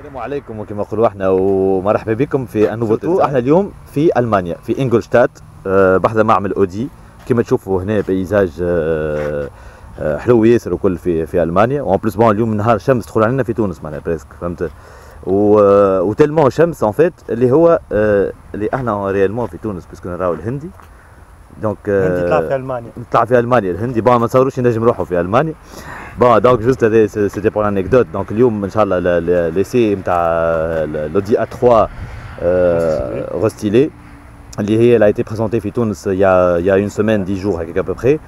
السلام عليكم وكما نقولوا احنا ومرحبا بكم في انوفوتو. احنا اليوم في المانيا في انجلشتات بحذا معمل اودي. كما تشوفوا هنا بيزاج حلو ياسر وكل في المانيا. وان بلوس بون اليوم نهار شمس تدخل علينا في تونس معناها بريسك فهمت. وتلمون شمس ان فيت اللي هو اللي احنا ريالمون في تونس باسكو نراو الهندي. دونك نطلع في المانيا الهندي. بون ما تصوروش نجم نروحوا في المانيا. بون دونك جوست هذا سيتي بور انيكدوت. دونك اليوم ان شاء الله ليسي نتاع لودي ا 3 رستيلي اللي هي لا ايتي بريزونتي في تونس يا اون سيمين 10 جور هكاك ابوبخي.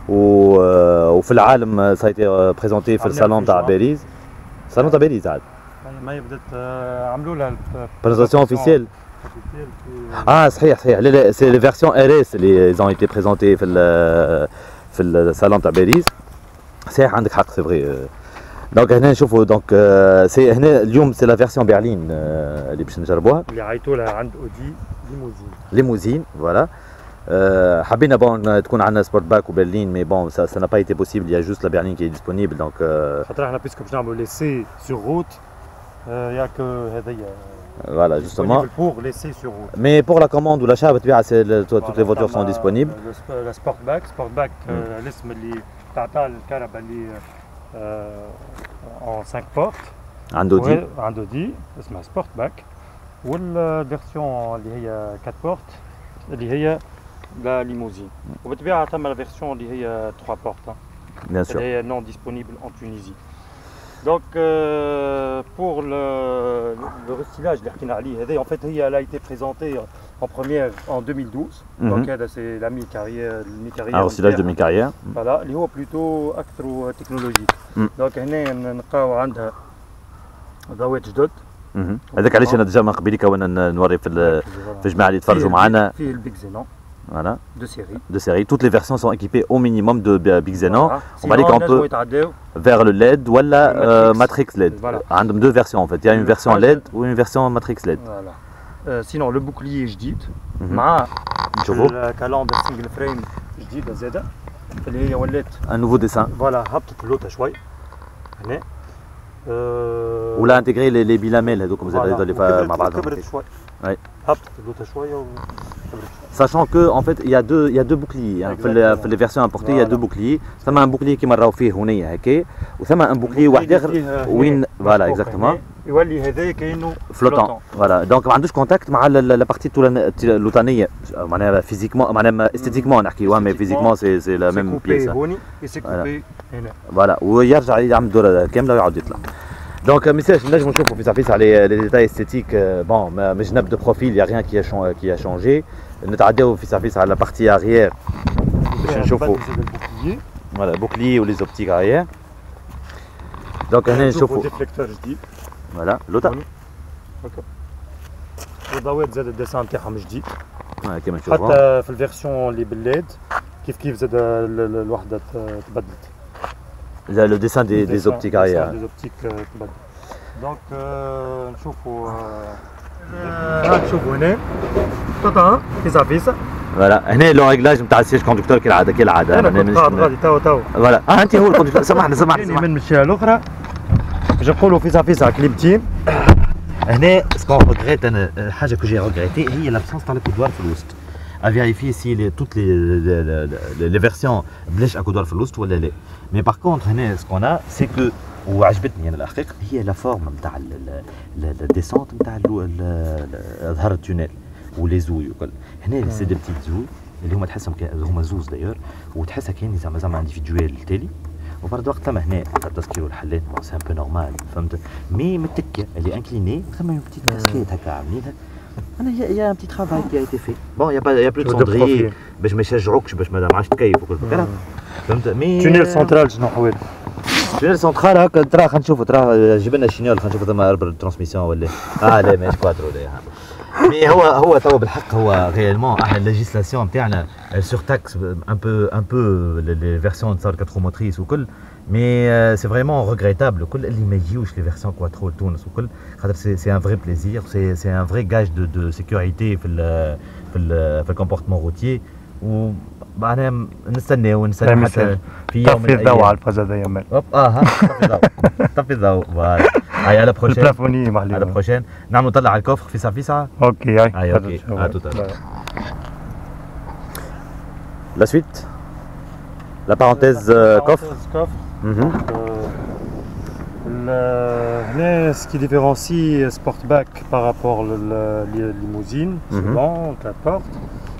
وفي العالم سا ايتي بريزونتي في الصالون تاع باريس. الصالون تاع باريس عاد ما بدات عملوا لها بريزونتاسيون اوفيسيال. صحيح لا لا سي لي فيرسيون ار اس اللي زون ايتي بريزونتي في الصالون تاع باريس. صحيح عندك حق سي فغي. دونك هنا نشوفوا دونك سي هنا اليوم سي لا فيرسيون برلين اللي باش نجربوها اللي عيطوا لها عند اودي ليموزين فوالا. حبينا بون تكون عندنا سبورت باك وبرلين مي بون سا n'a pas été possible. Il y a juste la berline qui est disponible donc خاطر احنا بيسكو باش نعملوا لي سي سور روت ياك هذيا voilà justement pour laisser sur route. Mais pour la commande ou l'achat toutes les voitures sont disponibles. Le Sportback الاسم اللي تعطى الكهرباء اللي en 5 portes عنده دي اسمها سبورتباك. والفيرسيون اللي هي 4 بورت اللي هي لا ليموزين. وبالطبيعه ثم لا فيرسيون اللي هي 3 بورت bien sûr اللي هي non disponible en Tunisie. Donc pour le restylage اللي حكينا عليه هذا en fait هي elle a été présentée en première en 2012. Donc c'est la mi-carrière un restylage de mi-carrière voilà اللي هو plutôt اكثر تكنولوجيك. دونك هنا نلقاو عندها ضوات جدد. هذاك علاش انا ديجا من قبيلك وانا نوري في الجماعه اللي يتفرجوا معنا فيه البيك زينون. Voilà. De série. Toutes les versions sont équipées au minimum de Big Xenon. On va dire qu'on peut vers le LED ou la Matrix LED. Voilà. عندهم deux versions en fait. Il y a une version LED ou une version Matrix LED. Voilà. Sinon le bouclier جديد مع الكالندر سنجل فريم جديده زاده اللي هي ولات un nouveau dessin. Voilà هبطت اللوطه شوي هنا. ولا انتجري لي بيلاميل هذوك اللي مع بعضهم. كبرت شوي. Oui. هبطت اللوطه شويه Sachant que en fait il y a deux boucliers hein. في les versions importées il y a deux boucliers. ثم un bouclier كيما راهو فيه هنايا هكا وثم un bouclier واحد اخر وين فوالا اكزاكتومون يولي هذا كانه فلوتون. فوالا دونك ما عندوش كونتاكت مع لا بارتي اللوطانيه معناها فيزيكمون معناها استيتيكمون نحكيوها مي فيزيكمون سي لا ميم بيس. فوالا ويرجع يعمل دوره كامله ويعاود يطلع. Donc message نجمو نشوفوا في صافي على les détails esthétiques. Bon مش جنب de profil il y a rien qui a changé. نتعداو في صافي على la partie arrière باش نشوفوا voilà bouclier ou les optiques arrière. Donc هنا نشوفوا ديفليكتور جديد voilà لوطا هكا والضوات زاد الديسان تاعهم جديد كما نشوفوا حتى في الفيرسيون اللي بالليد كيف زاد الوحده تبدلت. Le dessin des optiques arrière. Des optiques donc نشوفوا نشوفوا هنا قطعه فيزا فوالا هنا لو ريغلاج نتاع السيج كوندكتور كالعاده انا مانيش غادي تو فوالا انت هو الكوندكتور. سمحني من المشيه الاخرى باش نقولوا فيزا كليبتين. هنا سكون ريغريت انا حاجه كو جي ريغريتي هي لابسونس تاع الكودوار في الوسط. à vérifier si toutes les versions بلاش اكودوار في الوسط ولا لا. Mais par contre هنا ce qu'on a c'est que وعجبتني انا الحقيقه هي لا فورم نتاع الديسونت نتاع ظهر التونيل ولي زوي وكل. هنا سي دي بتيت زوي اللي هما تحسهم هما زوز داير وتحسها كاين زعما انديفيدويل تالي. وبرضه وقت ثم هنا التسكير والحلات سي ان بو نورمال فهمت. مي من التكه اللي انكليني ثم اون بتيت كاسكيت هكا عاملينها. Il y a un petit travail qui a été fait. Bon, il y a plus de cendrier باش ما يشجعوكش باش ما عادش تكيف وكل الكلام فهمت. مي تونيل سنترال شنو حوالي؟ تونيل سنترال هكا ترى خلينا نشوفوا ترى جيب لنا الشينيول خلينا نشوفوا ثم اربر ترانسميسيون ولا لا ماهيش كوادرو لا. مي هو توا بالحق هو ريالمون احنا الليجيسلاسيون نتاعنا سورتاكس ان بو لي فيرسيون صار 4 موتريس وكل. مي سي فريمون ريغريتابل كل اللي ما يجيوش لي فيرسيون كواترو لتونس وكل خاطر سي ان فري بليزير سي ان فري جاج دو سيكوريتي في الكومبورتمون روتيي. ومعناها نستناو حتى في يوم من الايام طفي الضوء على الفاز هذا يا مال طفي الضوء à la prochaine. البلافوني À la prochaine. نعملوا نطلع على الكوفر في ساعة. اوكي هاي اوكي. À tout à l'heure. La suite. La parenthèse coffre. هنا ce qui différencie Sportback par rapport à la limousine, c'est bon, qu'importe.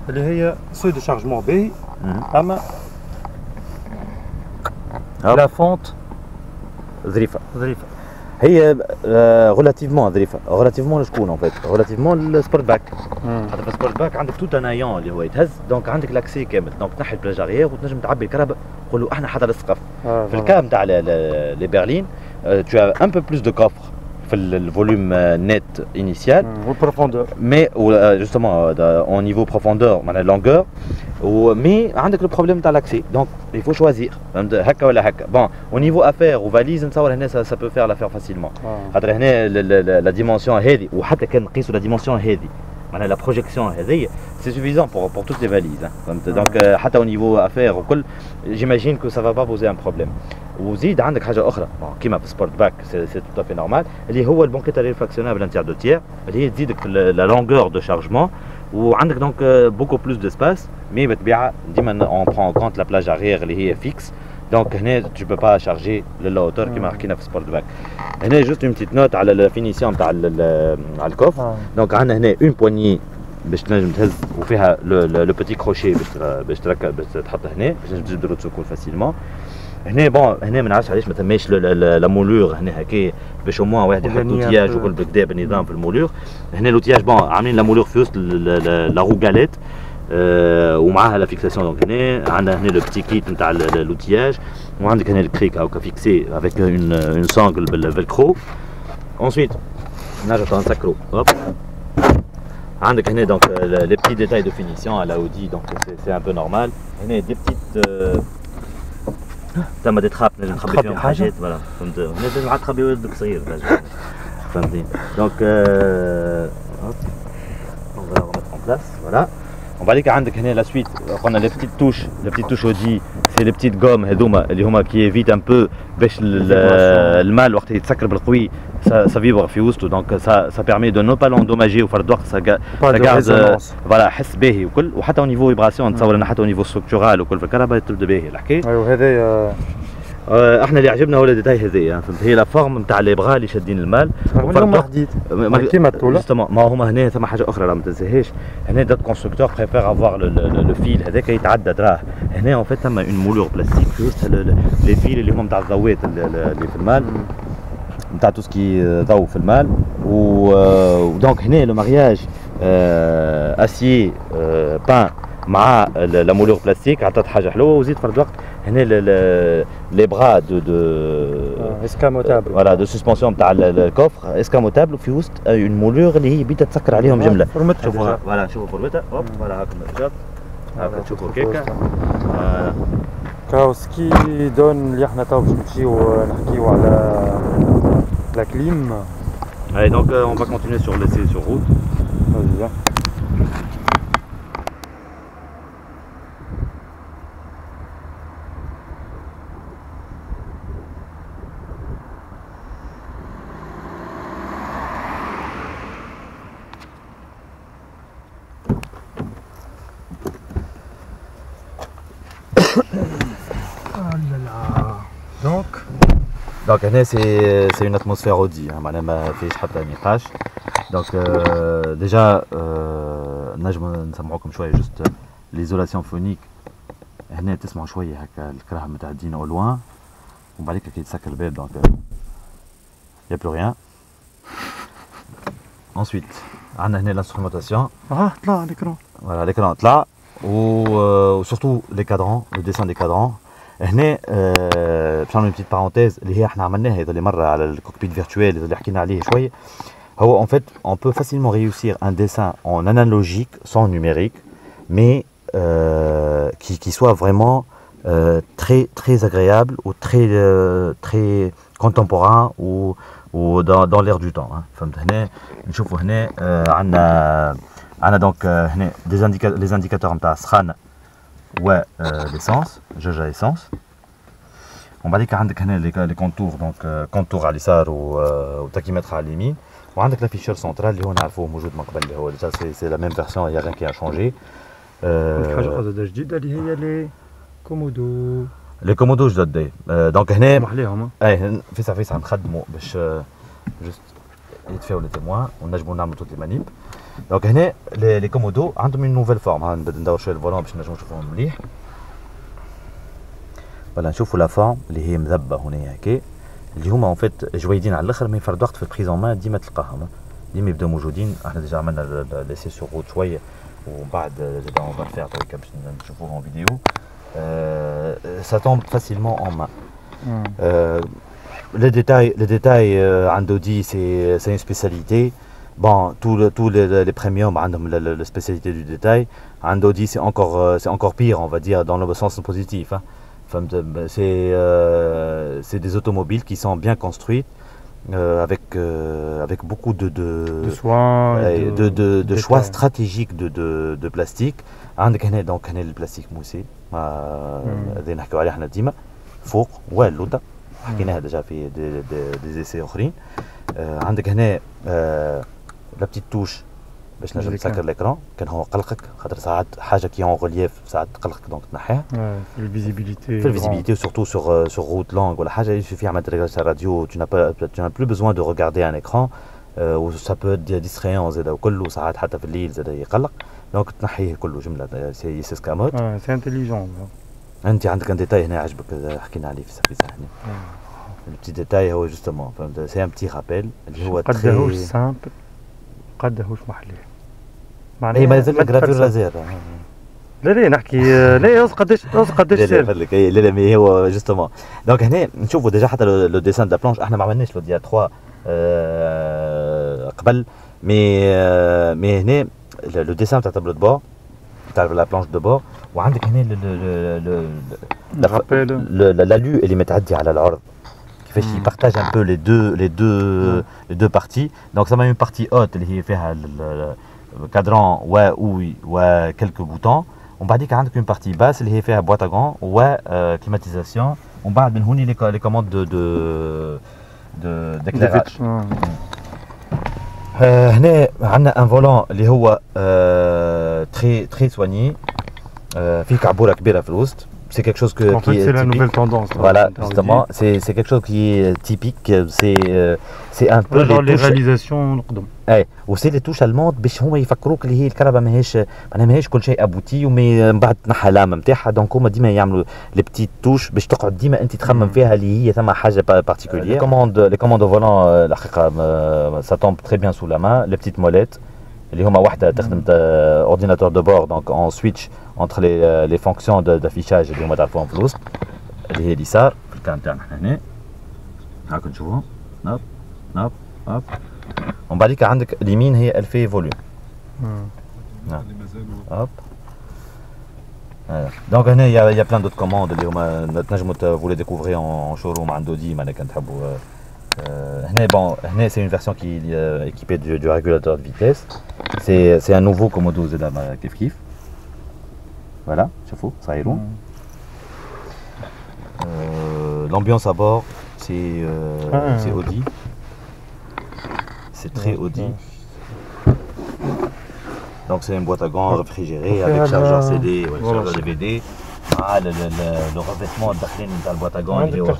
اللي هي سوي دو شارجمون باهي اما لا فونت ظريفة. ظريفة. هي غولاتيفمون ظريفه غولاتيفمون لشكون ان فيت غولاتيفمون للسبورت باك خاطر في السبورت باك عندك توت ان ايون اللي هو يتهز دونك عندك لاكسي كامل دونك تنحي البلاج اريير وتنجم تعبي الكهرباء نقولوا احنا حتى للسقف في الكا نتاع لي برلين tu as un peu plus de coffre في الفوليوم نت انيسيال والبروفوندور مي justement au niveau profondeur معناها longueur مي عندك لو بروبليم تاع لاكسي دونك il faut choisir فهمت هكا ولا هكا بون au niveau affaire وفاليز نتصور هنا ça peut faire l'affaire facilement خاطر هنا لا ديمونسيون هذه وحتى كان نقيسوا لا ديمونسيون هذه معناها لا بروجيكسيون هذه سي سوفيزون pour toutes les valises فهمت دونك حتى au niveau affaire وكل j'imagine que ça va pas poser un problème وزيد عندك حاجه اخرى كيما في سبورت باك سي تو افي نورمال اللي هو البونكيت ريفراكسيونابل انتر دو تيير اللي هي تزيدك في لا لونغور دو شارجمون وعندك دونك بوكو بلوس ديسباس مي بالطبيعه ديما اون برون كونت لا بلاج اريير اللي هي فيكس دونك هنا تو بو با شارجي للا اوتور كيما حكينا في سبورت باك هنا جوست اون بتيت نوت على لا فينيسيون تاع على الكوف دونك عندنا هنا اون بواني باش تنجم تهز وفيها لو بوتي كروشي باش تركب باش تحط هنا باش تنجم تجبد الروتسوكول فاسيلمون هنا بون هنا ما نعرفش علاش ما تماش لا مولور هنا هكا باش او موان واحد يحط لوتياج وكل بكدا بالنظام في المولور هنا لوتياج بون عاملين لا مولور في وسط لا روغاليت ومعاها لا فيكساسيون دونك هنا عندنا هنا لو بتي كيت نتاع لوتياج وعندك هنا الكريك هاكا فيكسي افيك اون سانغل بالفلكرو انسويت نرجعو نسكرو هوب عندك هنا دونك لي بتي ديتاي دو فينيسيون على اودي دونك سي ان بو نورمال هنا دي بتيت تم دي تخاب نجم نخبي فيهم حاجات فوالا فهمت نجم عاد تخبي ولدك صغير فهمتني دونك on va remettre en place voilà ومن بعد عندك هنا لا سويت قلنا لي بتيت توش اودي سي لي بتيت غوم هذوما اللي هما كي ايفيت ان بو باش المال وقت يتسكر بالقوي ça vibre في وسطه دونك ça permet de ne pas l'endommager وفرد وقت ça garde فوالا حس باهي وكل وحتى au niveau vibration نتصور ان حتى au niveau structural وكل في الكهرباء تبدا باهي الحكايه ايوا هذا احنا اللي عجبنا هو الديتاي هذايا فهمت هي لا فورم نتاع لي بغا اللي شادين المال هما حديد كيما الطول ما هما هنا ثم حاجه اخرى راه ما تنساهاش هنا دات كونستركتور بريفير افوار لو فيل هذاك يتعدى تراه هنا اون فيت ثم اون مولور بلاستيك في وسط لي فيل اللي هما نتاع الضوات اللي في المال نتاع تو سكي ضو في المال ودونك هنا لو مارياج اسيي بان مع لا مولور بلاستيك عطات حاجه حلوه وزيد فرد وقت هنا لي بغا دو اسكاموتابل فوالا دو سسبونسيون تاع الكوفر اسكاموتابل وفي وسط اون مولور اللي هي بيتا تسكر عليهم جمله شوفوا فوالا شوفوا فورمتها هوب فوالا هاكم الرجال هاكا تشوفوا كيكا كاو سكي دون اللي احنا تو باش نمشيو نحكيو على لا كليم Allez donc on va continuer sur l'essai sur route. Vas-y. Donc هنا c'est une atmosphère Audi معناها ما فيش حتى نقاش donc déjà نجم نسمعوكم شويه جست ليزولاسيون فونيك هنا تسمعوا شويه هكا الكراهم متعدين او لوان ومن بعد كي يتسكر الباب donc y a plus rien ensuite عندنا هنا l'instrumentation طلع l'écran voilà l'écran طلع و surtout les cadrans le dessin des cadrans هنا باش نعمل بتيت بارونتيز اللي هي احنا عملناها هذا اللي مره على الكوكبيت فيرتوال اللي حكينا عليه شويه هو en fait on peut facilement réussir un dessin en analogique sans numérique mais qui soit vraiment très agréable ou très contemporain ou dans l'air du temps فهمت هنا نشوفوا هنا عندنا donc هنا les indicateurs نتاع السخانه و l'essence جوجة essence ومن بعديك عندك هنا لي كونتور دونك كونتور على اليسار وتاكيمتر على اليمين وعندك لافيشور سنترال اللي هو نعرفوه موجود من قبل اللي هو ديجا سي لا ميم فيرسيون يا غير كي ا شونجي. حاجه زاده جديده اللي هي لي كومودو. لي كومودو جدد دونك هنا سمح ليهم اي فيس عم نخدموا باش جوست يتفاو لي تيموان ونجموا نعملوا توت لي مانيب. دونك هنا لي كومودو عندهم اون نوفيل فورم. ها نبدا ندور شويه الفولون باش نجموا نشوفوهم مليح. فوالا نشوفوا لا فورم اللي هي مذبه هنا هكا اللي هما اون فيت جويدين على الاخر، مي فرد وقت في البريزون مان ديما تلقاهم ديما يبداو موجودين. احنا ديجا عملنا ليسي سور روت شويه ومن بعد زاد اون فا فير تويكا باش نشوفوهم فيديو. ça tombe facilement en main. Les détails en Audi, c'est une spécialité. Bon, tous les premiums ont la spécialité du détail. En Audi, c'est encore pire, on va dire, dans le sens positif. Hein. Enfin, c'est des automobiles qui sont bien construites. Avec beaucoup de soins, de choix stratégiques de plastique. عندك هنا دونك هنا البلاستيك موسي هذا نحكيو عليه احنا ديما فوق واللوطه حكيناها ديجا في دي زيسي اخرين. عندك هنا لا بتيت توش باش نجم تسكر الاكران كان هو قلقك خاطر ساعات حاجه كي اون ريليف ساعات تقلقك دونك تنحيها في الفيزيبيليتي surtout sur route longue ولا حاجه il suffit عملت ريغلاج الراديو tu n'as plus besoin de regarder un écran و ça peut être distrayant زاد وكله ساعات حتى في الليل زاد يقلق دونك تنحيه كله جمله سي سكاموت. سي انتيليجون. انت عندك ان ديتاي هنا عجبك حكينا عليه في السيرفيس هنا البتي ديتاي هو جوستومون فهمت سي ان بتي رابيل اللي هو قداهوش سامبل قداهوش محلي معناها اي مازال جرافير لازير. لا نحكي لا قداش سير لا مي هو جوستومون دونك هنا نشوفوا ديجا حتى لو ديسان دو بلانش احنا ما عملناش لو ديا 3 قبل مي هنا لو ديسان تاع تابلو دو بور تاع لا بلانش دو بور وعندك هنا لا لو اللي متعدي على العرض كيفاش يبارطاج ان بو لي دو بارتي. دونك سما اون بارتي اوت اللي هي فيها الكادرون و كلكو بوتون ومن بعديك عندك اون بارتي باس اللي هي فيها بواط اغون و كليماتيزاسيون ومن بعد من هوني لي كوموند دو ديكلاراج. هنا عندنا ان فولون اللي هو تري سواني فيه كعبوره كبيره في الوسط. C'est quelque chose en fait, c'est la nouvelle tendance. Voilà, justement, c'est quelque chose qui est typique. C'est un peu les réalisations نقدم. اي وسي لي توش الموند باش هما يفكروك اللي هي الكهرباء ماهيش كل شيء ابوتي ومن بعد تنحى لامه نتاعها دونك هما ديما يعملوا لي بتيت توش باش تقعد ديما انت تخمم فيها اللي هي ثم حاجه بارتيكولير. لي كوموند فولون الحقيقه سا تومب تري بيان سو لا مان لي بتيت موليت اللي هما واحده تخدم اورديناتور دو بور دونك اون سويتش entre les fonctions d'affichage اللي هما تعرفوهم في الوسط اللي هي اليسار في الكان تاعنا احنا هنا هاكا نشوفوهم ناب ناب هاب ومن بعديك عندك اليمين هي الفي فوليوم هاب دونك هنا يا بلان دوت كوموند اللي هما تنجموا vous les découvrez en showroom عند دودي معناها كان تحبوا هنا bon هنا c'est une version qui est équipée du régulateur de vitesse c'est un nouveau Komodo زاد كيف كيف. Voilà, شوفوا صايرون. L'ambiance à bord, c'est Audi. C'est très Audi. Donc c'est une boîte à gants réfrigérée avec chargeur CD, chargeur DVD. Le revêtement الداخلي نتاع البواط à gants اللي هو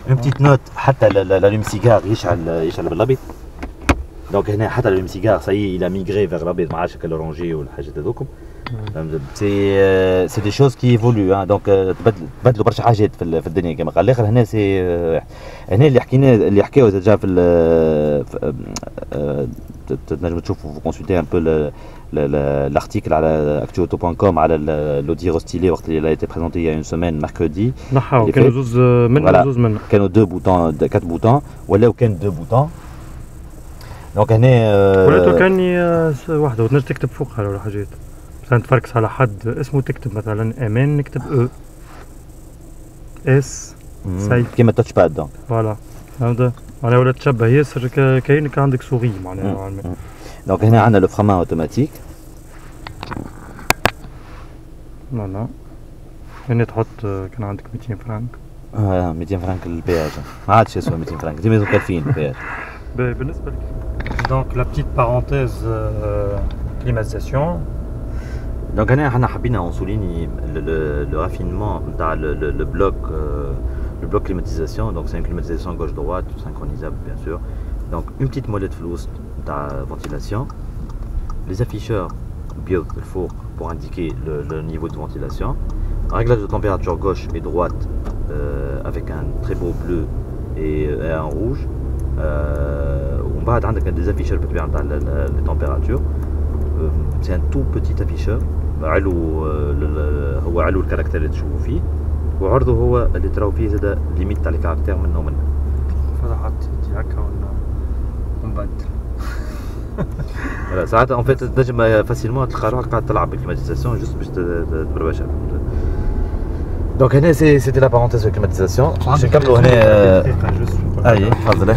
une petite note حتى l'allume cigare يشعل بالابيض. دونك هنا حتى لو سيجار ساي الى ميغري فيغ الابيض ما عادش كالورونجي والحاجات هذوكم. سي دي شوز كي ايفولو دونك تبدلوا برشا حاجات في الدنيا كما قال الاخر. هنا سي هنا اللي حكاو ديجا في تنجموا تشوفوا كونسلتي ان بو l'article على actuauto.com على l'Audi Rostylé وقت اللي a été présenté il y a une semaine mercredi. نحاو كانوا زوز منهم كانوا 2 بوتون 4 بوتون ولاو كان 2 بوتون. دونك هنا ولاتو كاني واحده وتنجم تكتب فوقها ولا حاجات مثلا تفركس على حد اسمه تكتب مثلا امان نكتب او اس ساي كيما تاتش باد دونك فوالا فهمت معناها ولا تشبه ياسر كاينك عندك سوغي معناها. دونك هنا عندنا لو فرمان اوتوماتيك فوالا هنا تحط كان عندك 200 فرانك. 200 فرانك البياج ما عادش يسوى 200 فرانك ديما مكلفين البياج. بالنسبه لك دونك لا بتيت بارونتيز كليماتيزاسيون. دونك هنا حنا حبينا اونسوليني لو رافينمون نتاع لو بلوك climatisation. Donc c'est une climatisation gauche-droite synchronisable bien sûr. Donc une petite molette flousse de ventilation, les afficheurs bio le four pour indiquer le niveau de ventilation, un réglage de température gauche et droite avec un très beau bleu et un rouge. On va avoir des afficheurs pour les températures. C'est un tout petit afficheur. هو علو الكاركتر اللي تشوفوا فيه وعرضه هو اللي تراو فيه زاد ليميت تاع الكاركتر منه ومنه. فتحت هكا ونبدل. ساعات ان فيت تنجم فاسيلمون تلقى روحك قاعد تلعب بالكليماتيزاسيون جوست باش تبربشها. دونك هنا سيتي لا بارونتيز الكليماتيزاسيون. باش نكملوا هنا. اي تفضل.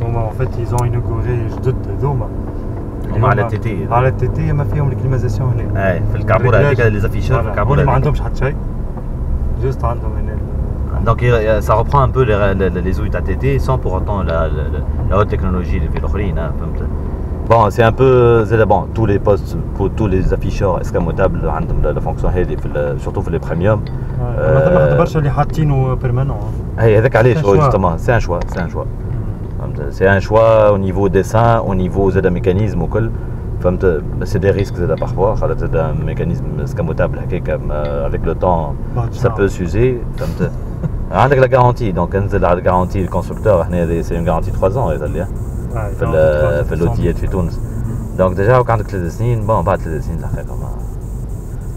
هما ان فيت ايزون انوغوري جدد هذوما. هما على التيتي. على التيتي ما فيهم الكليماتيزاسيون هنا. اي في الكعبوره هذيك لي زافيشور في الكعبوره ما عندهمش حتى شيء. جوست عندهم هنا. Donc ça reprend un peu les ouïes d'ATT sans pour autant la haute technologie des l'autre. Bon, c'est un peu bon, tous les postes pour tous les afficheurs escamotables ont la fonction surtout pour les premiums. ما تقدرش اللي حاطينه بيرمانون. هي هذاك علاش justement c'est un choix, c'est un choix au niveau dessin, au niveau زاد mécanisme وكل. فهمت c'est des risques زاد parfois خاطر زاد un mécanisme escamotable هكاك avec le temps ça peut s'user فهمت. عندك لا garantie donc انزل على الجارانتي الكونستركتور هنا سي اون garantie 3 ans يظل في الاوديات في تونس. دونك ديجا عندك 3 سنين. بون بعد 3 سنين الحقيقه ما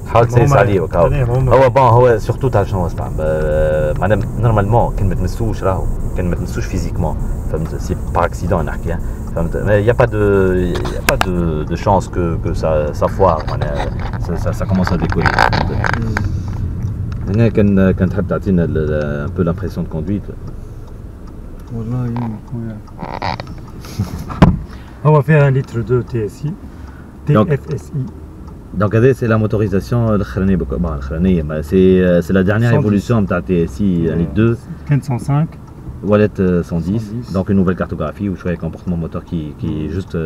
حاول تسيس عليه هو بون هو سورتو تاع شنو اسمع معناها نورمالمون كان ما تمسوش راهو كان ما تمسوش فيزيكمون فهمت سي بار اكسيدون نحكي فهمت. مي يا با دو شانس كو سا فوار معناها سا كومونس ا ديكولي. هنا كان تحب تعطينا ان بو لامبرسيون دو كوندويت. والله خويا هو فيها لتر 2 تي اس اي تي اف اس اي. Donc c'est la motorisation الاخرانيه الاخرانيه c'est la dernière évolution تاع تي اس اي يعني 2 105 Wallet 110 donc une nouvelle cartographie ou choix comportement moteur qui est juste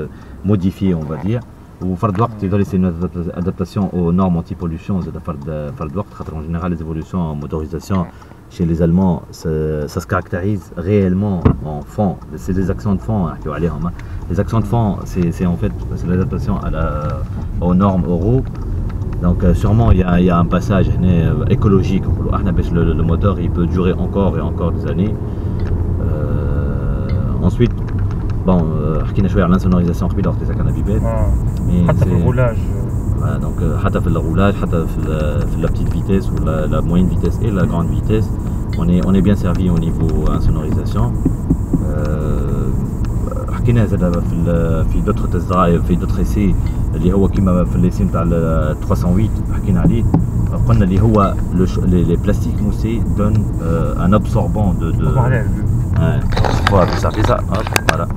modifié on va dire. وفرد وقت يظل c'est une adaptation aux normes anti-pollution. فرد وقت خاطر en général les évolutions en motorisation chez les Allemands ça se caractérise réellement en fond. C'est des actions de fond نحكيو عليهم. Les actions de fond c'est en fait c'est l'adaptation aux normes euro. Donc sûrement il y a un passage écologique le moteur il peut durer encore et encore des années. Ensuite bon حكينا شويه على l'insonorisation قبيله وقت كان بيبات. حتى في الغولاج. Donc حتى في الغولاج حتى في la petite vitesse ou la moyenne vitesse et la grande vitesse on est bien servi au niveau insonorisation. حكينا زاد في d'autres tests drive في d'autres essais اللي هو كيما في الاسي نتاع 308 حكينا عليه قلنا اللي هو les plastiques moussés donnent un absorbant de voilà ça voilà.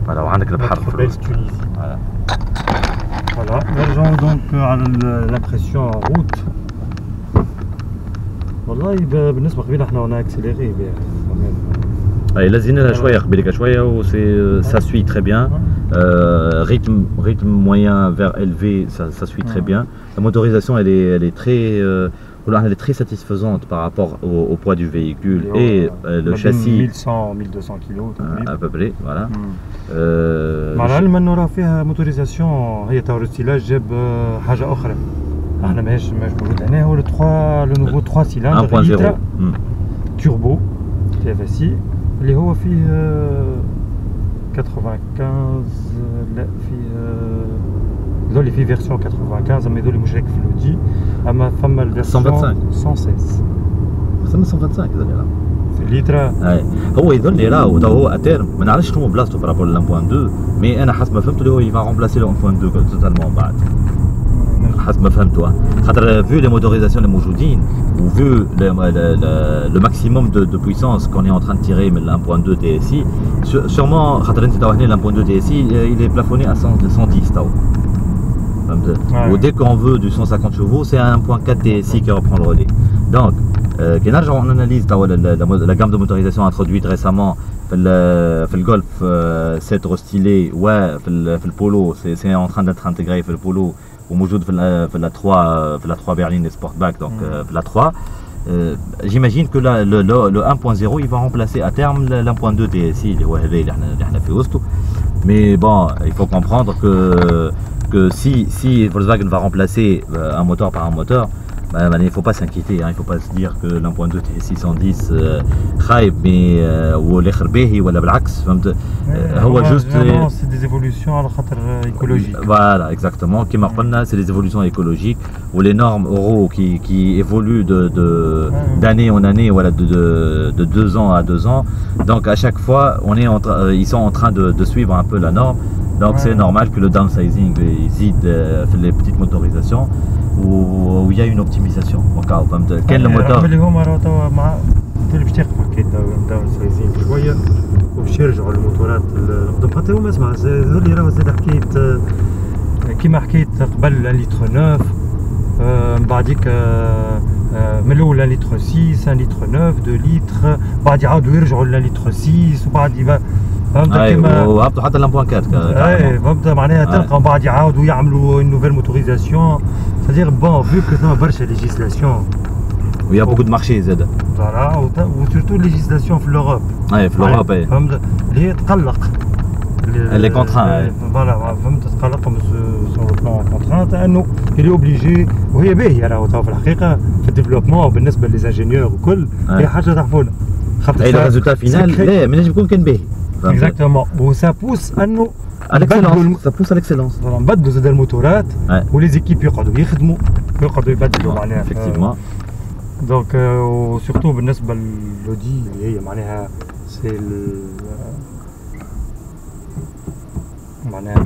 voilà وعندك البحر في تونيزي. voilà نرجعوا دونك على l'impression en route. والله بالنسبه قبيله احنا وانا اكسليري بها. اي لازينا لها شويه قبيلك شويه و ça suit très bien. Rythme moyen vers élevé ça suit très bien. La motorisation elle est très satisfaisante par rapport au poids du véhicule et le châssis 1200 kg à peu près voilà. مع العلم انه راه فيها موتوريزاسيون هي تاع الرستيلاج جاب حاجه اخرى احنا ماهيش موجود هنا هو لو نوفو 3 سيلندر 1.0 توربو تي اف اس اي اللي هو فيه 95 لا فيه ذولي فيه فيرسيون 95 اما ذولي مش هيك في الاودي اما ثم الفيرسيون 116 ثم 125 ذولي راه في ليترا. هو يظل لي راهو هو اتيرم ما نعرفش شنو بلاصتو في رابور ل 1.2 مي انا حسب ما فهمت اللي هو يفا رومبلاسي لو 1.2 توتالمون بعد حسب ما فهمته خاطر فيو لي موتوريزاسيون اللي موجودين وفيو لو ماكسيموم دو بويسونس كون اي ان تران تيري من 1.2 تي اس اي sûrement خاطر انت تو هنا 1.2 تي اس اي il est plafonné à 110 تو Ou dès qu'on veut du 150 chevaux, c'est un 1.4 TSI qui reprend le relais. Donc, on analyse la gamme de motorisation introduite récemment في الجولف 7 restylé في البولو c'est en train d'être intégré في البولو وموجود في la 3 berline Sportback donc في la 3 j'imagine que le 1.0 il va remplacer à terme l'1.2 TSI اللي هو هذا اللي احنا في وسطه. Mais bon, il faut comprendre que si Volkswagen va remplacer un moteur par un moteur, il ne faut pas s'inquiéter, il ne faut pas se dire que l'1.2 TS610 خايب والاخر باهي ولا بالعكس فهمت. هو juste c'est des évolutions على خاطر écologique. Voilà, exactement. Comme on a, c'est des évolutions écologiques ou les normes euro qui évoluent d'année en année, voilà, de 2 ans à 2 ans. Donc à chaque fois, ils sont en train de suivre un peu la norme. Donc c'est normal que le downsizing يزيد في les petites motorisations où il y a une optimisation. Quel moteur اللي هما راهو توا مع باش تقفوا حكايه داون سايزين شويه وباش يرجعوا الموتورات القدم خاطر هما اسمع اللي راهو زاد حكايه كيما حكيت قبل 1 لتر 9 من بعديك من الاول 1 لتر 6 1 لتر 9 2 لتر بعد يعاودوا يرجعوا ل 1 لتر 6 وبعد فهمت كيما وهبطوا حتى ل 1.4 اي فهمت معناها تلقى من بعد يعاودوا يعملوا نوفيل موتوريزاسيون c'est-à-dire bon vu que ثما برشا ليجيسلاسيون il y a beaucoup de marchés زاد فوالا وسورتو ليجيسلاسيون في لوروب في لوروب فهمت اللي هي تقلق اللي كونتران فوالا فهمت تقلقهم سون بلون كونترانت انه اللي اوبليجي وهي باهيه راهو في الحقيقه في الديفلوبمون بالنسبه ليزانجينيور وكل هي حاجه تعرفونها خاطر اي الريزولتا فينال لا ما يكون كان باهي اكزاكتومون وسا بوس انه الاكسلونس سا بوس الاكسلونس نبدلوا زاد الموتورات وليزيكيب يقعدوا يخدموا يقعدوا يبدلوا معناها افكتيفمون دونك وسورتو بالنسبه للودي اللي هي معناها سي معناها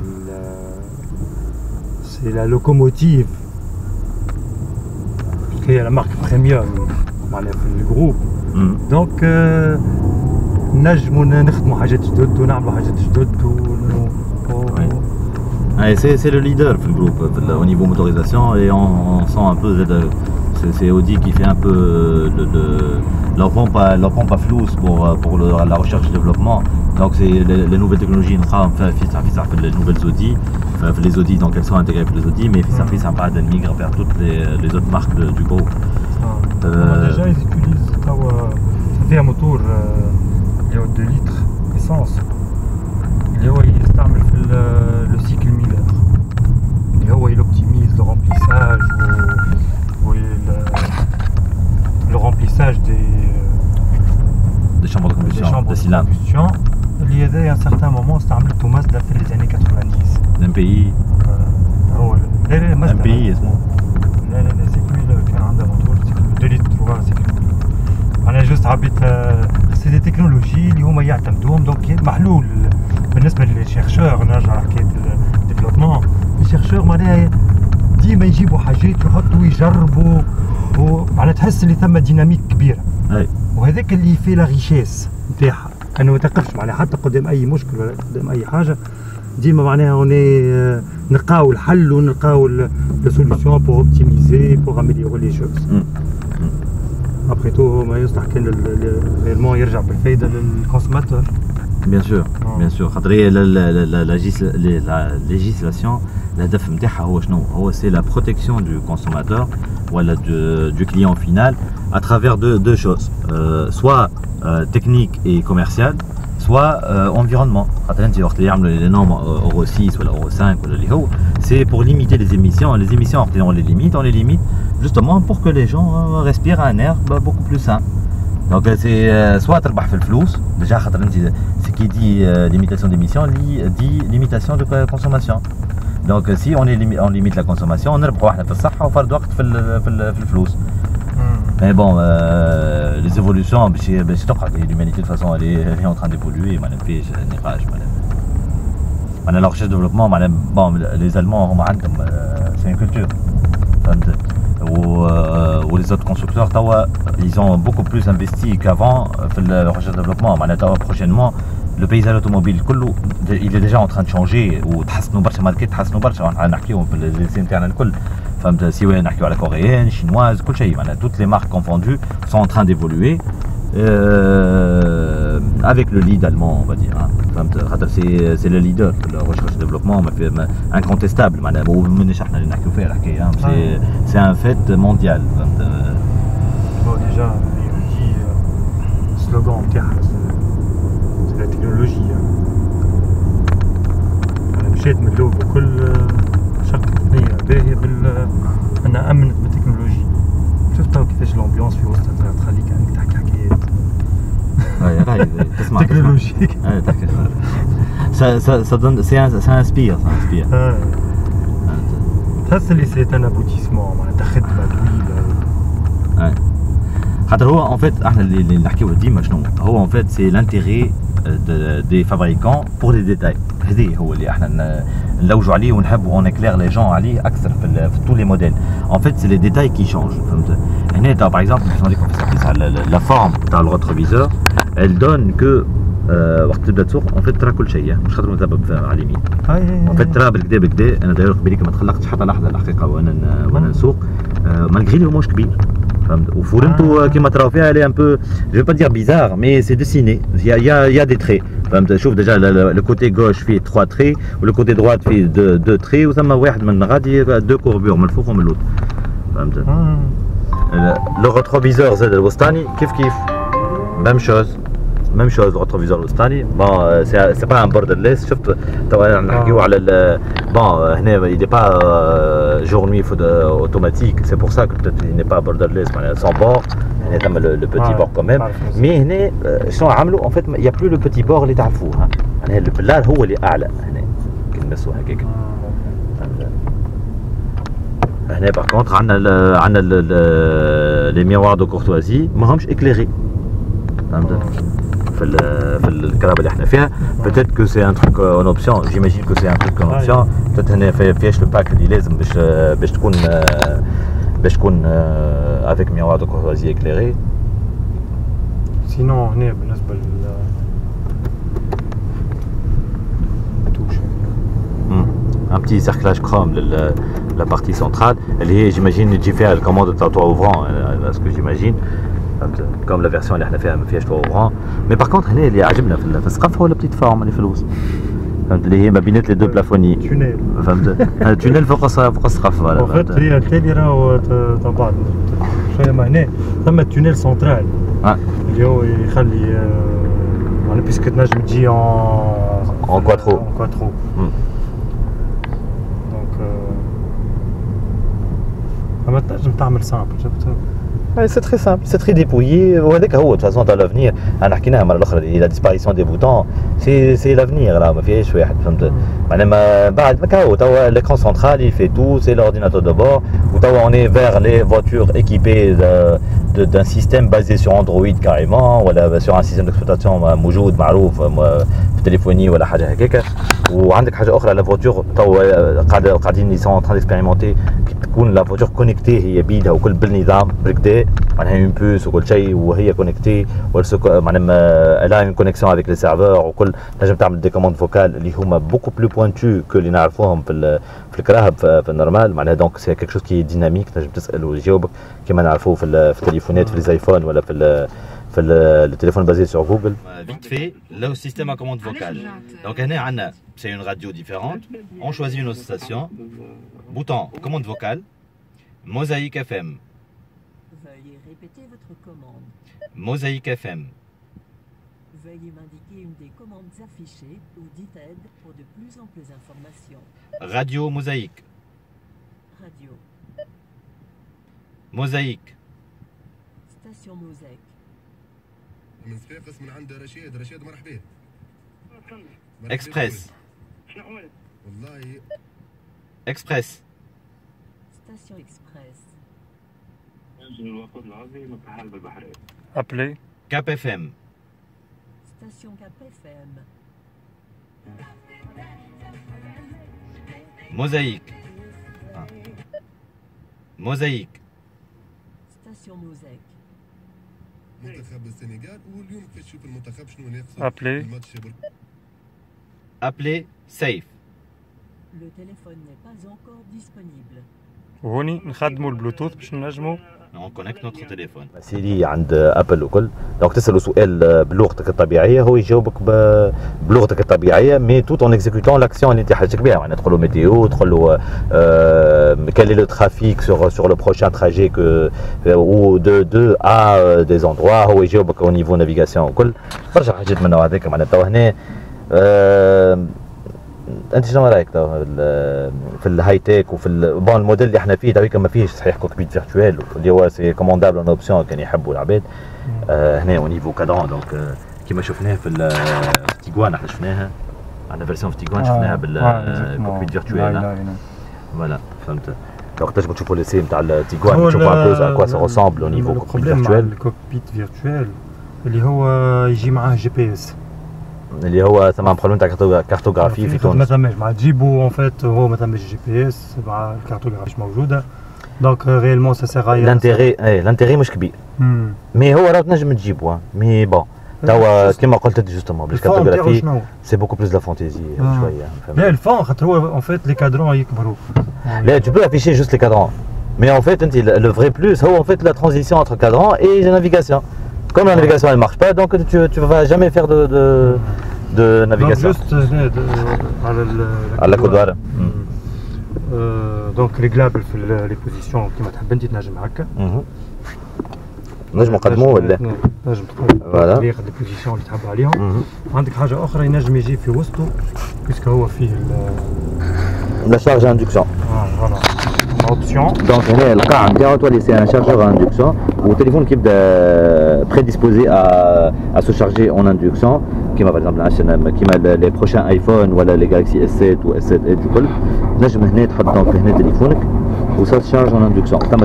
سي لا لوكوموتيف هي لا مارك بريميوم معناها في الجروب دونك نجموا نخدموا حاجات جدد ونعملوا حاجات جدد c'est le leader في الجروب au niveau motorisation et on sent un peu c'est Audi qui fait un peu leur pompe à flous pour la recherche et développement. Donc c'est les nouvelles technologies les nouvelles Audi, les Audi donc elles sont intégrées pour les Audi mais ça va migrer vers toutes les autres marques du groupe. Déjà ils utilisent un moteur اللي هو 2 لتر اسانس اللي هو يستعمل في لو سيكل ميلر اللي هو يلوبتيميز لو رومبليساج le remplissage des chambres de combustion, des cylindres. Il y a un certain moment, c'était un Mazda dans les années 90. D'un pays un pays, est-ce que c'est lui qui a un moteur, 2 litres, أنا جوست حبيت سي دي تكنولوجي اللي هما يعتمدوهم دونك محلول بالنسبة للشيرشور. نرجع لحكاية الديفلوبمون الشيرشور معناها ديما يجيبوا حاجات يحطوا يجربوا ومعناها تحس اللي ثم ديناميك كبيرة وهذاك اللي في لا ريشيس نتاعها انه ما تقفش معناها حتى قدام اي مشكل ولا قدام اي حاجة ديما معناها اوني نلقاو الحل ونلقاو لو سوليسيون بور اوبتيميزي بور اميليوري لي شوز. Après tout, ما يصلح كان réellement يرجع بالفايدة للكونسوماتور. Bien sûr. خاطر هي la législation الهدف نتاعها هو شنو؟ هو c'est la protection du consommateur ولا du client final à travers deux choses, soit technique et commercial, soit environnement. خاطر انت وقت اللي يعملوا les normes Euro 6 ولا Euro 5 ولا اللي هو c'est pour limiter les émissions. Les émissions on les limite justement pour que les gens respirent un air beaucoup plus sain. Donc c'est soit تربح في الفلوس déjà خاطر انت ce qui dit limitation d'émissions dit limitation de consommation. Donc si on limite la consommation on نربحوا احنا في الصحة وفرد وقت في الفلوس. Mais bon, les évolutions, l'humanité de toute façon elle est en train d'évoluer, la recherche et développement, bon, les Allemands c'est une culture. Ou les autres constructeurs, ils ont beaucoup plus investi qu'avant dans la recherche et développement. Prochainement, le paysage automobile كله il est déjà en train de changer وتحسنوا برشا ماركات تحسنوا برشا نحكيهم في الليسي نتاعنا الكل فهمت سواء نحكيو على كوريين شينواز كل شيء معناها toutes les marques confondues sont en train d'évoluer avec le lead allemand on va dire فهمت خاطر c'est le leader في la recherche et développement incontestable معناها مانيش احنا اللي نحكيو فيها الحكايه c'est un fait mondial فهمت déjà il dit slogan نتاعها c'est la technologie انا مشيت من اللوب وكل شركه ثانيه باهيه انها امنت بالتكنولوجيا شفت كيفاش الامبيونس في وسطها تخليك انك تحكي حكايات راهي تسمع تكنولوجيك تحكي ça donne ça inspire تحس اللي سي ان ابوتيسمون معناتها خدمه طويله خاطر هو ان فيت احنا اللي نحكيو ديما شنو هو ان فيت سي لانتيغي دي فابريكون بور لي ديتاي هذه هو اللي احنا نلوجوا عليه ونحبوا اون اكلير لي جون عليه اكثر في تو لي موديل ان فيت سي لي ديتاي كي شونج فهمت هنا تاع باغ اكزومبل باش نوريكم تاع لا فورم تاع الروتروفيزور elle donne que وقت تبدا تسوق ان فيت ترى كل شيء مش خاطر نتبع على اليمين ان فيت ترى بالكدا بالكدا انا داير قبيلك ما تخلقتش حتى لحظه الحقيقه وانا نسوق مالغري لو موش كبير فهمت وفورمته كيما تراو فيها elle est un peu je vais pas dire bizarre mais c'est dessiné il y a des traits فهمت شوف ديجا le côté gauche فيه 3 traits و le côté droite فيه 2 traits وثم واحد من غادي 2 كوربور من الفوق ومن اللوط فهمت le rétroviseur زاد الوسطاني كيف même chose le rétroviseur الوسطاني bon c'est pas un borderless شفت توا نحكيو على bon هنا il n'est pas jour nuit automatique c'est pour ça que peut-être il n'est pas borderless sans bord هنا ثم le petit bord quand même mais هنا شنو عملوا en fait il y a plus le petit bord اللي تعرفوه هنا البلال هو اللي اعلى هنا كي نمسوا هكاك هنا par contre عندنا les miroirs de courtoisie ماهمش éclairés فهمت في الكرابه اللي احنا فيها peut-être que c'est un truc en option j'imagine que c'est un truc en option peut-être هنا فيهاش الباك اللي لازم باش تكون avec miroir de courtoisie éclairé sinon هنا بالنسبه un petit cerclage chrome la partie centrale اللي هي j'imagine تجي فيها الكوموند تاع toit ouvrant ce que j'imagine comme la version اللي احنا فيها ما فيهاش toit ouvrant mais par contre هنا اللي عجبنا في السقف هو البتيت فورم اللي في الوسط فهمت اللي هي ما بينات لي دو بلافوني تونيل فهمت تونيل فوق السقف فوالا فهمت هي التالي راهو تاع بعض شويه ما هنا ثم التونيل سنترال اللي هو يخلي معناها بيسك تنجم تجي اون كواترو اما تنجم تعمل سامبل شفت c'est très simple, c'est très dépouillé. وهذاك هو de toute façon dans l'avenir انا حكيناها المره الاخرى la disparition des boutons c'est l'avenir راه ما فيهاش واحد فهمت معناها بعد ما كاو توا l'écran central il fait tout c'est l'ordinateur de bord وتوا on est vers les voitures équipées d'un système basé sur Android carrément ولا sur un système d'exploitation موجود معروف في التليفوني ولا حاجه هكاك وعندك حاجه اخرى la voiture توا قاعدين ils sont en train d'expérimenter تكون la voiture connectée هي بيدها وكل بالنظام بالكدا معناها اون بوس وكل شيء وهي كونكتي معناها الا اون كونيكسيون افيك لي سيرفور وكل تنجم تعمل دي كوموند فوكال اللي هما بوكو بلو بوينتو كو اللي نعرفوهم في الكراهب في النورمال معناها دونك سي كيك شوز كي ديناميك تنجم تسال ويجاوبك كما نعرفوه في التليفونات في الايفون ولا في le téléphone basé sur Google. Vite fait, le système à commande vocale. Donc c'est une radio différente. On choisit une autre station. Bouton commande vocale. Mosaïque FM. Veuillez répéter votre commande. Mosaïque FM. Veuillez m'indiquer une des commandes affichées ou dites aide pour de plus amples informations. Radio Mosaïque. Radio. Mosaïque. Station Mosaïque. من صفاقس من عند رشيد مرحبا. اكسبريس. والله اكسبريس. Station Express. Appelez. Cap FM. Station Cap FM. Mosaïque. Mosaïque. Station Mosaïque. منتخب السنغال واليوم كيفاش تشوف المنتخب شنو ناقص Appelez. الماتش Appelez safe. Le téléphone n'est pas encore disponible. وهوني نخدموا البلوتوث باش نجموا On connecte notre téléphone. سيري عند ابل وكل دونك تساله سؤال بلغتك الطبيعيه هو يجاوبك بلغتك الطبيعيه مي توت اون اكزيكوتون لاكسيون اللي انت حاجتك بها معناها تقول له ميتيو تقول له quel est le trafic sur le prochain trajet que ou de à des endroits هو يجاوبك au niveau navigation وكل برشا حاجات من النوع هذاك معناها تو هنا انت شنو رايك تو في الهاي تيك وفي بون الموديل اللي احنا فيه تويكا ما فيهش صحيح كوكبيت فيرتوال اللي هو سي كوموندابل اون اوبسيون كان يحبوا العباد هنا او نيفو كادرون دونك كيما شفناه في تيغوان احنا شفناها عندنا فيرسيون في تيغوان شفناها بالكوكبيت فيرتوال فوالا فهمت دونك تنجموا تشوفوا ليسي نتاع التيغوان تشوفوا ان بو كوا سا ريسامبل او نيفو كوكبيت فيرتوال الكوكبيت فيرتوال اللي هو يجي معاه جي بي اس اللي هو ثم بروبليم تاع كارتوغرافي في تونس ما ثماش مع تجيبو اون فيت هو ما ثماش جي بي اس مع الكارتوغرافي مش موجوده دونك ريالمون سا سيغ ايا لانتيغي مش كبير مي هو راه تنجم تجيبو مي بون توا كيما قلت انت جوستومون بالكارتوغرافي سي بوكو بلوس لا فانتيزي شويه لا الفون خاطر هو اون فيت لي كادرون يكبروا لا tu peux afficher juste les cadrans mais en fait le vrai plus هو en fait la transition entre cadran et la navigation. Comme la navigation elle marche pas, donc tu vas jamais faire de navigation. Donc juste à la coudoir. Donc réglable في les positions كيما تحب انت تنجم هكا. نجم نقدموه ولا؟ نجم تقدم ياخذ لي بوزيسيون اللي تحب عليهم. عندك حاجه اخرى ينجم يجي في وسطه بيسك هو فيه لا شارج اندكسيون. فوالا. اوبسيون. دونك هنا القاع نتاعو تولي سي ان شارجور اندكسيون والتليفون كيبدا بريديسبوزي à se charger en induction كيما باغ اكزومبل كيما لي بروشان ايفون ولا لي جالكسي اس 7 و اس 7 ايدج الكل تنجم هنا تحط دونك هنا تليفونك وسا تشارج اون اندكسيون ثم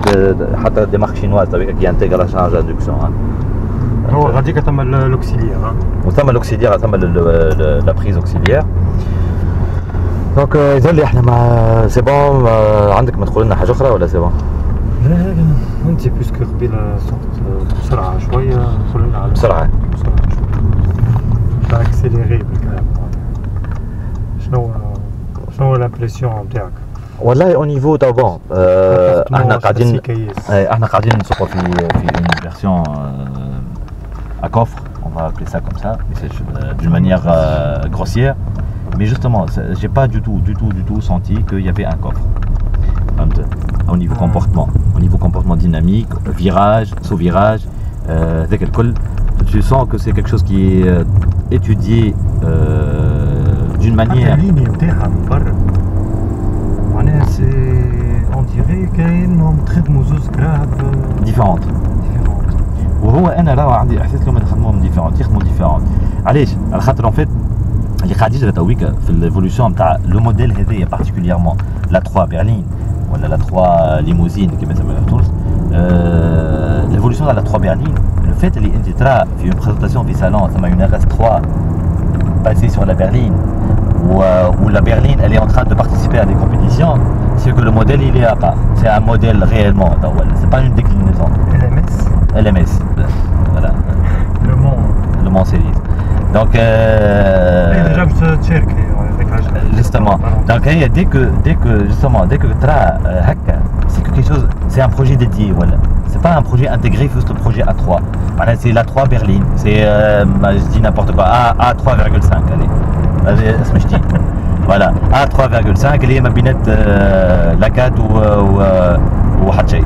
حتى دي مارك شينواز كي انتيغرا شارج اندكسيون هو غاديك ثم لوكسيليير وثم لوكسيليير ثم لا بريز اوكسيليير دونك يظل لي احنا مع سي بون عندك ما تقول لنا حاجه اخرى ولا سي بون؟ لا انت بيسك قبيله صوت بسرعه شويه قول لنا على بسرعه شويه اكسيليري بالكلام شنو لامبرسيون نتاعك؟ والله او نيفو تو بون احنا قاعدين نسوقوا في une version à coffre on va appeler ça comme ça d'une manière grossière mais justement j'ai pas du tout senti qu'il y avait un coffre au niveau comportement dynamique virage sous virage ذاك الكل tu sens que c'est quelque chose qui est étudié d'une manière c'est on dirait كأنهم تخدموا زوز كراهب ديفيرونت وهو انا راه عندي احساس لهم يخدموهم ديفيرونت يخدموا ديفيرونت علاش على خاطر ان فيت اللي قاعد يجري تويك في الايفولوسيون نتاع لو موديل هذايا بارتيكوليرمون لا 3 برلين ولا لا 3 ليموزين كما يسموها في تونس l'évolution de la 3 berlines, le fait اللي انت ترى في une présentation في salon ثم une RS3 basée sur la berline où la berline elle est en train de participer à des compétitions, c'est que le modèle il est à part. C'est un modèle réellement, c'est pas une déclinaison. LMS, voilà. Le Mans Series. Donc justement, donc dès que justement dès que ترى هكا c'est que quelque chose, c'est un projet dédié voilà. C'est pas un projet intégré, juste le projet A3. Voilà, c'est la 3 berline, c'est je dis n'importe quoi, A3,5 allez. Voilà, A3,5 اللي هي ما بينات لاكات وواحد شيء.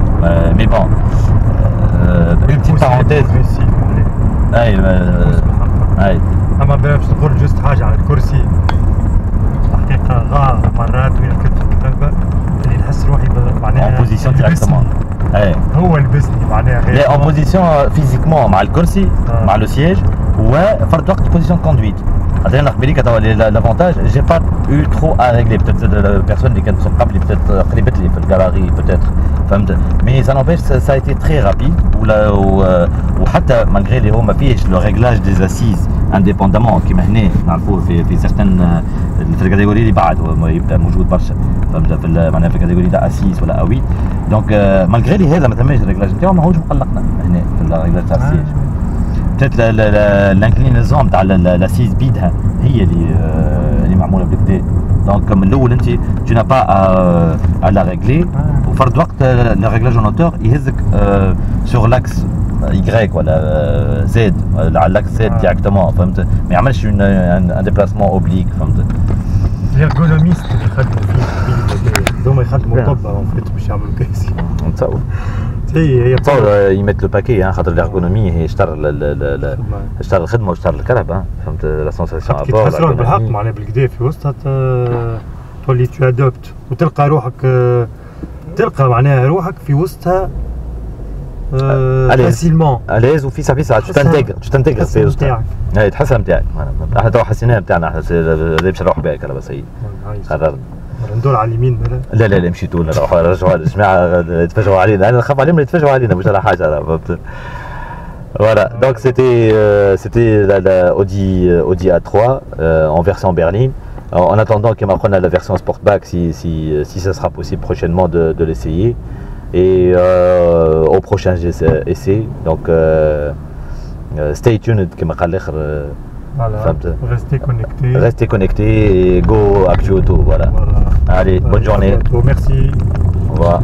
Mais bon, une petite parenthèse. اي اما باش تقول جوست حاجه على الكرسي حقيقه مرات وين كنت في الكتابه اللي نحس روحي معناها en position directement. هو لبسني معناها غير en position physiquement مع الكرسي مع لو سييج وفرد وقت position de conduite. انا قبيليك توا لافونتاج جي با eu trop à régler peut-être البيرسون اللي كانت قبلي peut-être قريبت لي في الجالاري peut-être فهمت مي ça n'empêche ça a été très rapide وحتى malgré اللي هو ما فيهش le réglage des assises indépendamment كيما هنا نعرفوه في certaines في الكاتيجوري اللي بعد هو يبدا موجود برشا فهمت في معناها في الكاتيجوري تاع اسيس ولا اوي دونك malgré اللي هذا ما ثماش الريغلاج نتاعو ماهوش مقلقنا هنا في الريغلاج تاع السيج peut-être l'inclinaison تاع لا 6 بيدها هي اللي معموله بالكدا. دونك من الاول انت tu n'as pas à la régler وفرد وقت le réglage en hauteur يهزك sur l'axe Y ولا Z على l'axe Z directement فهمت. ما يعملش un déplacement oblique فهمت. الارغونوميست اللي يخدموا فيه هذوما يخدموا طب اون فيت باش يعملوا كاسي. نتصور هي تصور يمت لو باكي خاطر الارغونومي هي اشتر الخدمه واشتر الكرهبه فهمت. لا سونساسيون كي تحس روحك بالحق معناها بالكدا في وسطها تولي تو ادوبت وتلقى روحك تلقى معناها روحك في وسطها فاسيلمون اليز وفي ساعه تنتقل في وسطها. اي تحسها نتاعك. احنا تو حسيناها نتاعنا احنا باش نروح بها كلا بس هي قررنا ندور على اليمين. لا مشيتوا نروحوا رجعوا على الجماعه يتفاجئوا علينا. انا نخاف عليهم يتفاجئوا علينا مش على حاجه فهمت. Voilà, donc c'était la Audi A3 en version berline. En attendant qu'il m'apprenne la version Sportback si ça sera possible prochainement de l'essayer. Et au prochain essai, donc stay tuned comme قال الاخر. Restez connectés et go Actu Auto, voilà. Allez, bonne journée. Merci. Au revoir.